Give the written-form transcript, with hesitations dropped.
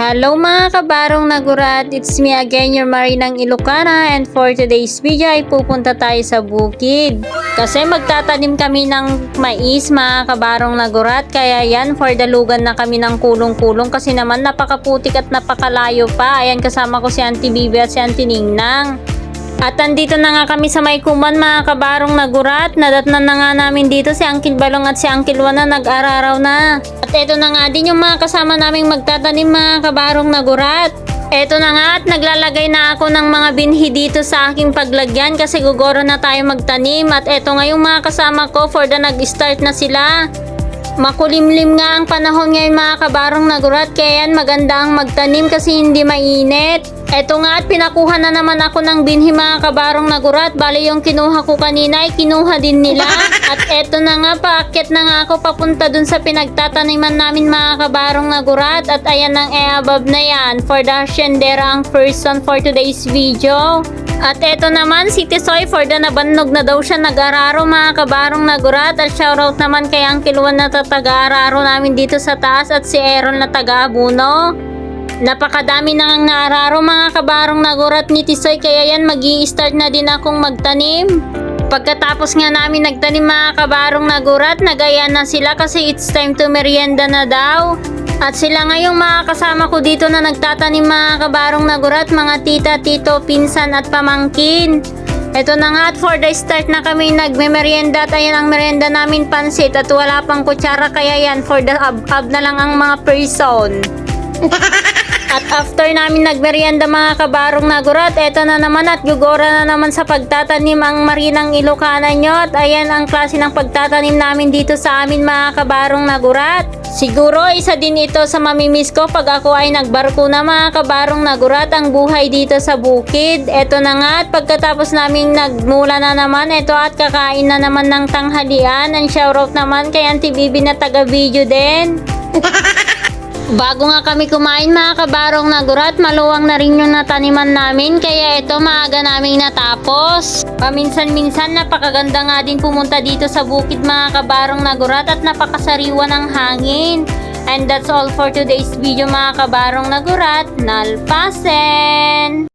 Hello mga kabarong nagurat, it's me again, your Marinang Ilocana, and for today's video ay pupunta tayo sa bukid. Kasi magtatanim kami ng mais mga kabarong nagurat, kaya yan for dalugan na kami ng kulong-kulong kasi naman napakaputik at napakalayo pa. Ayan, kasama ko si Auntie Bibi at si Auntie Ningnang. At andito na nga kami sa may kuman mga kabarong nagurat. Nadatnan na nga namin dito si Uncle Balong at si Uncle Juan na nag-araraw na. At eto na nga din yung mga kasama naming magtatanim mga kabarong nagurat. Eto na nga at naglalagay na ako ng mga binhi dito sa aking paglagyan kasi gugoro na tayo magtanim. At eto nga yung mga kasama ko for the nag-start na sila. Makulimlim nga ang panahon ngayon mga kabarong nagurat, kaya yan maganda ang magtanim kasi hindi mainit. Eto nga at pinakuha na naman ako ng binhi mga kabarong nagurat. Bale yung kinuha ko kanina ay kinuha din nila. At eto na nga, paakyat na nga ako papunta dun sa pinagtataniman namin mga kabarong nagurat. At ayan ang above na yan for the haciendera ang person for today's video. At eto naman si Tisoy for the nabannog na daw siya nag-araro mga kabarong nagurat. At shoutout naman kay Uncle Juan na taga-araro namin dito sa taas at si Aaron na taga-abuno. Napakadami na ang naararo mga kabarong nagurat ni Tisoy, kaya yan mag-i-start na din akong magtanim. Pagkatapos nga namin nagtanim mga kabarong nagurat, nagaya na sila kasi it's time to merienda na daw. At sila nga yung mga kasama ko dito na nagtatanim mga kabarong nagurat, mga tita, tito, pinsan at pamangkin. Eto na nga at for the start na kami nagme-merienda at ayan ang merienda namin, pansit at wala pang kutsara, kaya yan for the ab na lang ang mga person. At after namin nagmerienda mga kabarong nagurat, eto na naman at gugora na naman sa pagtatanim ang Marinang Ilocana nyo. At ayan ang klase ng pagtatanim namin dito sa amin mga kabarong nagurat. Siguro isa din ito sa mamimiss ko pag ako ay nagbarko na mga kabarong nagurat, ang buhay dito sa bukid. Eto na nga at pagkatapos naming nagmula na naman, eto at kakain na naman ng tanghalian. Ang shoutout naman kay Auntie Bibi na taga-video din. Bago nga kami kumain mga kabarong nagurat, maluwang na rin yung nataniman namin, kaya ito maaga naming natapos. Paminsan-minsan napakaganda nga din pumunta dito sa bukid mga kabarong nagurat at napakasariwa ng hangin. And that's all for today's video mga kabarong nagurat. Nalpasen!